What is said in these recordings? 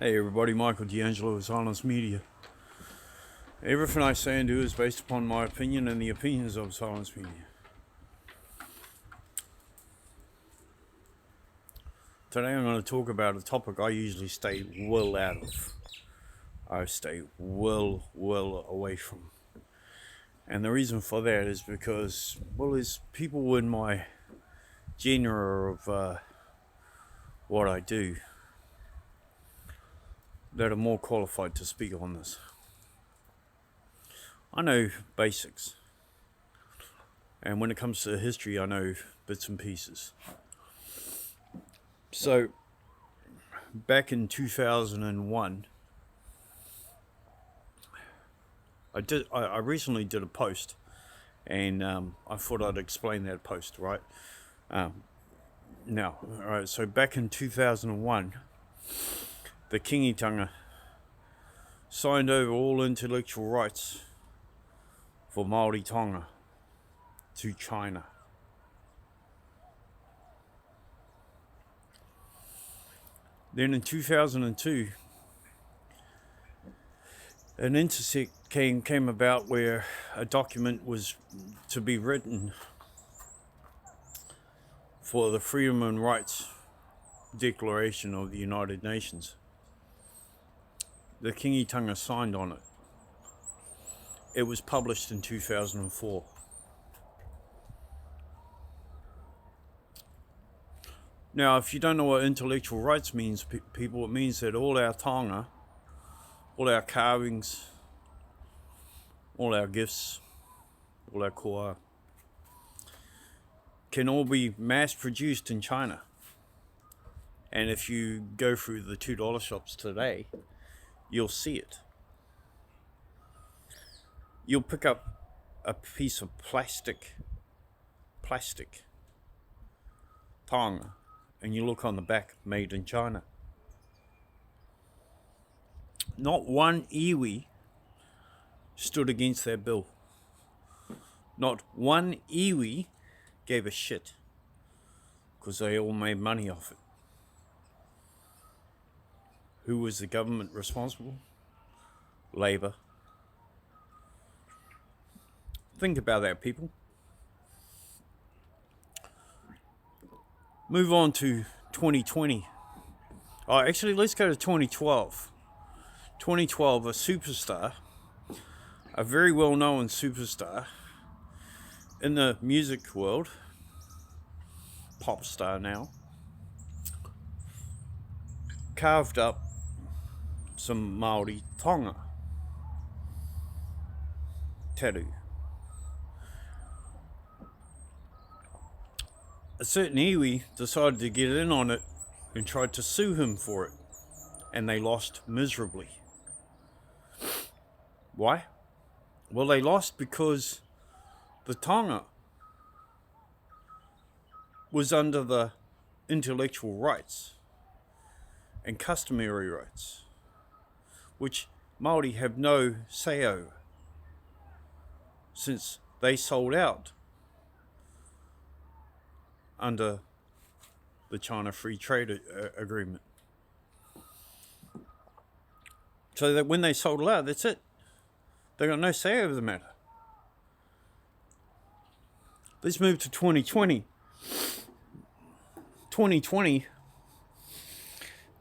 Hey everybody, Michael D'Angelo of Silence Media. Everything I say and do is based upon my opinion and the opinions of Silence Media. Today I'm going to talk about a topic I usually stay well out of. I stay well away from. And the reason for that is because, there's people in my genre of what I do that are more qualified to speak on this. I know basics, and when it comes to history, I know bits and pieces. So, back in 2001, I recently did a post, and I thought I'd explain that post, right? So back in 2001, the Kingitanga signed over all intellectual rights for Maori Tonga to China. Then in 2002, an intersect came about where a document was to be written for the Freedom and Rights Declaration of the United Nations. The Kingitanga signed on it. It was published in 2004. Now, if you don't know what intellectual rights means, people, it means that all our taonga, all our carvings, all our gifts, all our koa, can all be mass produced in China. And if you go through the $2 shops today, you'll see it. You'll pick up a piece of plastic taonga, and you look on the back, made in China. Not one iwi stood against that bill. Not one iwi gave a shit, because they all made money off it. Who was the government responsible? Labor. Think about that, people. Move on to 2020. Actually, let's go to 2012. 2012, a superstar, a very well-known superstar in the music world, pop star now, carved up some Maori Tonga tattoo. A certain iwi decided to get in on it and tried to sue him for it, and they lost miserably. Why? Well, they lost because the taonga was under the intellectual rights and customary rights, which Maori have no say over, since they sold out under the China Free Trade Agreement. So that when they sold out, that's it. They got no say over the matter. Let's move to 2020. 2020,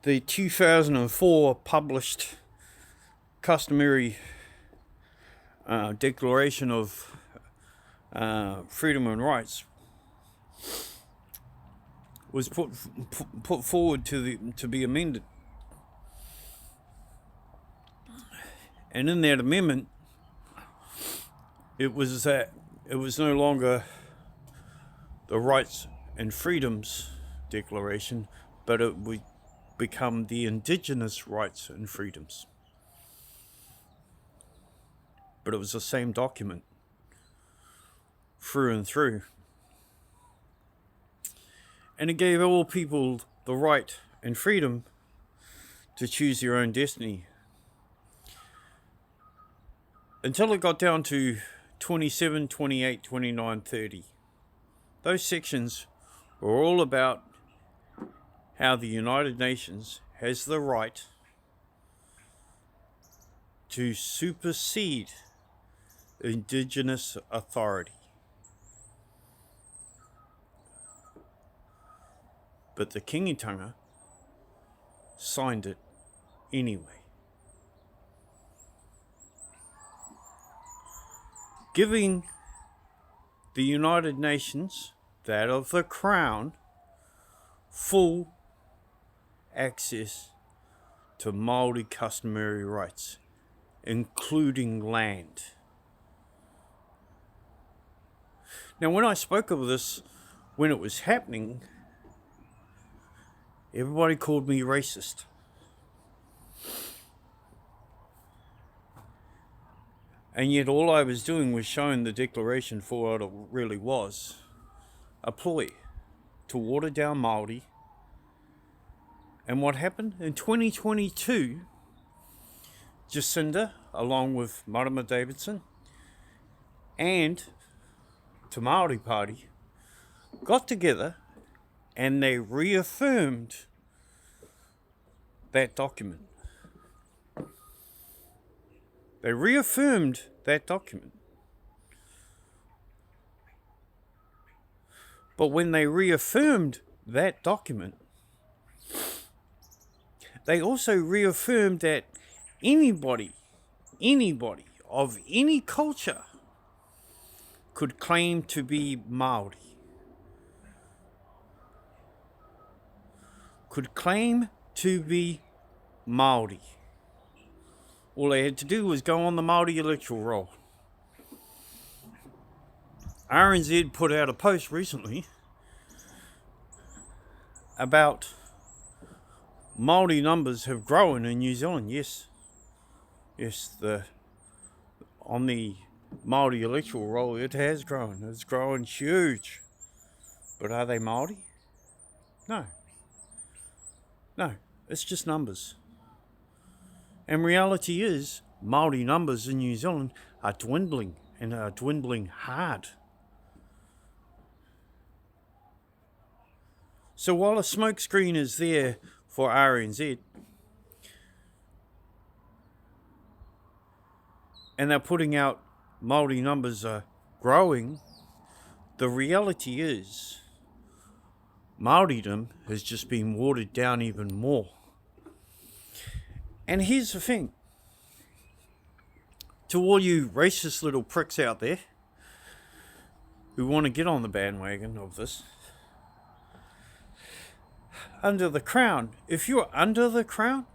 the 2004 published customary Declaration of Freedom and Rights was put forward to be amended, and in that amendment, it was no longer the Rights and Freedoms Declaration, but it would become the Indigenous Rights and Freedoms. But it was the same document through and through. And it gave all people the right and freedom to choose their own destiny. Until it got down to 27, 28, 29, 30. Those sections were all about how the United Nations has the right to supersede Indigenous authority. But the Kingitanga signed it anyway, giving the United Nations, that of the Crown, full access to Maori customary rights, including land. Now, when I spoke of this when it was happening, everybody called me racist. And yet all I was doing was showing the Declaration for what it really was, a ploy to water down Maori. And what happened? In 2022, Jacinda, along with Marama Davidson and Te Maori Party, got together and they reaffirmed that document. They reaffirmed that document. But when they reaffirmed that document, they also reaffirmed that anybody of any culture could claim to be Maori. Could claim to be Maori. All they had to do was go on the Maori electoral roll. RNZ put out a post recently about Maori numbers have grown in New Zealand. Yes, on the Maori electoral roll it has grown. It's grown huge. But are they Maori? No, it's just numbers. And reality is, Maori numbers in New Zealand are dwindling, and are dwindling hard. So while a smokescreen is there for RNZ, and they're putting out Maori numbers are growing, the reality is Maoridom has just been watered down even more. And here's the thing, to all you racist little pricks out there who want to get on the bandwagon of this, under the Crown, if you're under the Crown,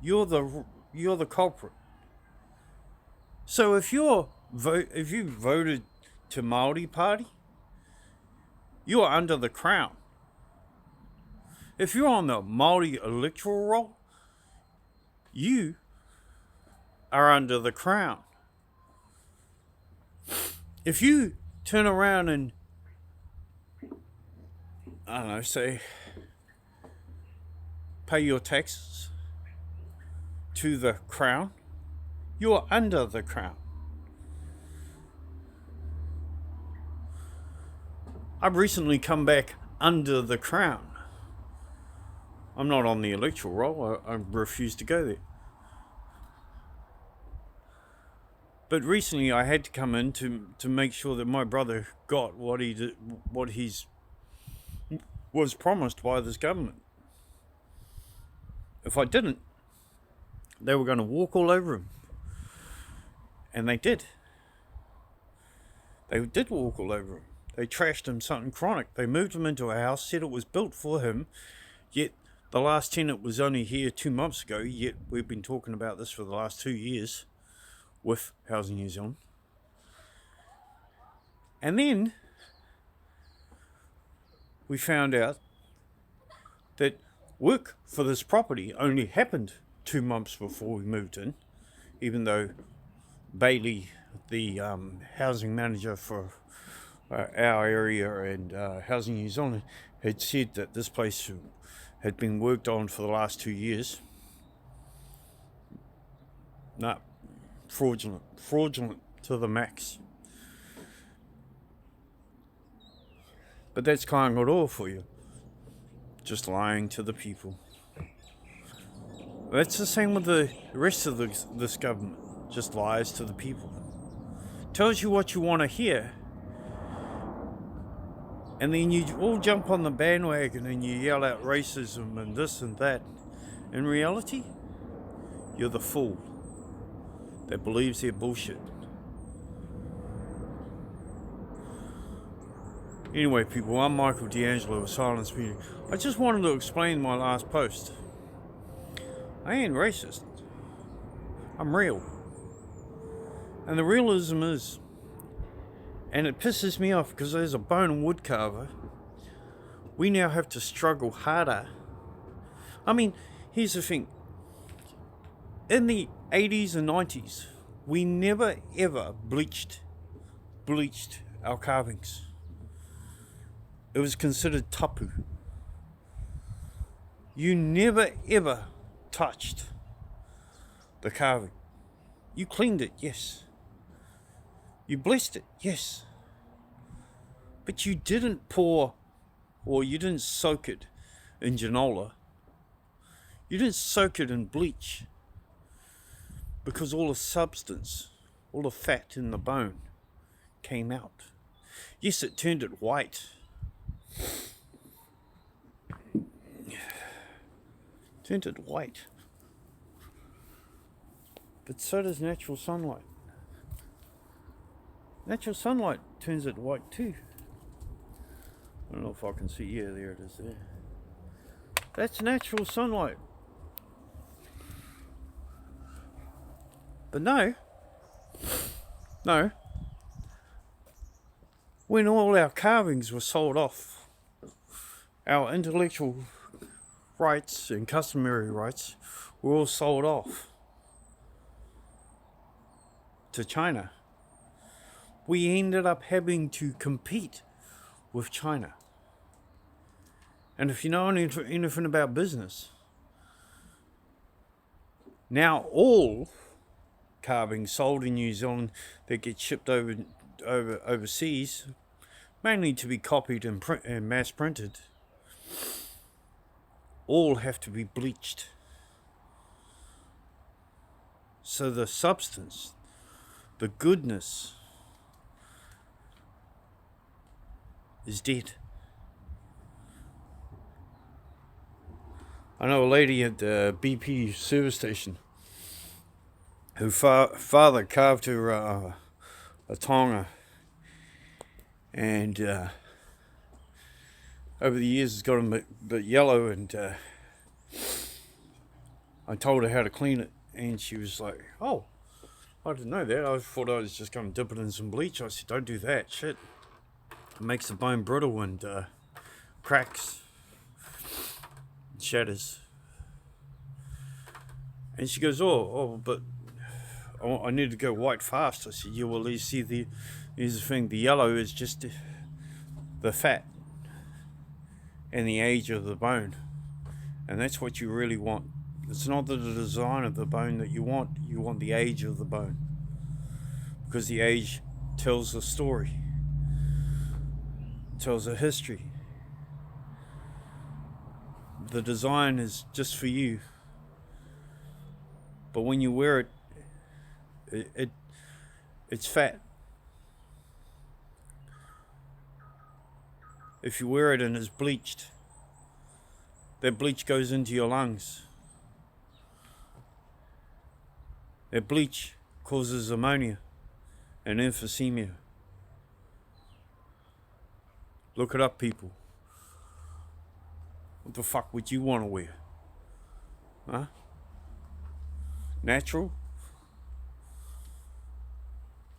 you're the culprit. So if you voted to Maori Party, you're under the Crown. If you're on the Maori electoral roll, you are under the Crown. If you turn around and, I don't know, say, pay your taxes to the Crown, you're under the Crown. I've recently come back under the Crown. I'm not on the electoral roll. I refuse to go there. But recently I had to come in to make sure that my brother got what he's was promised by this government. If I didn't, they were going to walk all over him. And they did. They did walk all over him. They trashed him something chronic. They moved him into a house, said it was built for him, yet the last tenant was only here 2 months ago, yet we've been talking about this for the last 2 years with Housing New Zealand. And then we found out that work for this property only happened 2 months before we moved in, even though Bailey, the housing manager for our area and Housing New Zealand, had said that this place had been worked on for the last 2 years. No, fraudulent to the max. But that's kind of all for you. Just lying to the people. That's the same with the rest of this government. Just lies to the people. Tells you what you want to hear. And then you all jump on the bandwagon and you yell out racism and this and that. In reality, you're the fool that believes their bullshit. Anyway, people, I'm Michael D'Angelo of Silence Media. I just wanted to explain my last post. I ain't racist. I'm real. And the realism is, and it pisses me off because as a bone and wood carver, we now have to struggle harder. I mean, here's the thing. In the 80s and 90s, we never ever bleached our carvings. It was considered tapu. You never ever touched the carving. You cleaned it, yes. You blessed it, yes. But you didn't pour, or you didn't soak it in genola. You didn't soak it in bleach. Because all the substance, all the fat in the bone came out. Yes, it turned it white. Turned it white. But so does natural sunlight. Natural sunlight turns it white too. I don't know if I can see. Yeah, there it is there. That's natural sunlight. But no. When all our carvings were sold off, our intellectual rights and customary rights were all sold off to China. We ended up having to compete with China. And if you know anything about business, now all carvings sold in New Zealand that get shipped overseas, mainly to be copied and mass printed, all have to be bleached. So the substance, the goodness, is dead. I know a lady at the BP service station whose father carved her a tonga, and over the years it's gotten a bit yellow, and I told her how to clean it, and she was like, "Oh, I didn't know that. I thought I was just going to dip it in some bleach." I said, "Don't do that, shit. It makes the bone brittle and cracks, and shatters." And she goes, "Oh, but I need to go white fast." I said, "Yeah, well, you see, here's the thing. The yellow is just the fat and the age of the bone, and that's what you really want. It's not the design of the bone that you want. You want the age of the bone, because the age tells a story, tells a history. The design is just for you, but when you wear it, it's fat. If you wear it and it's bleached, that bleach goes into your lungs. That bleach causes ammonia and emphysema. Look it up, people. What the fuck would you want to wear? Huh? Natural?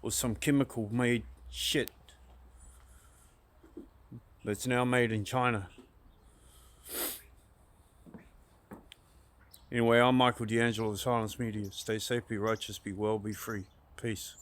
Or some chemical made shit that's now made in China? Anyway, I'm Michael D'Angelo of Silence Media. Stay safe, be righteous, be well, be free. Peace.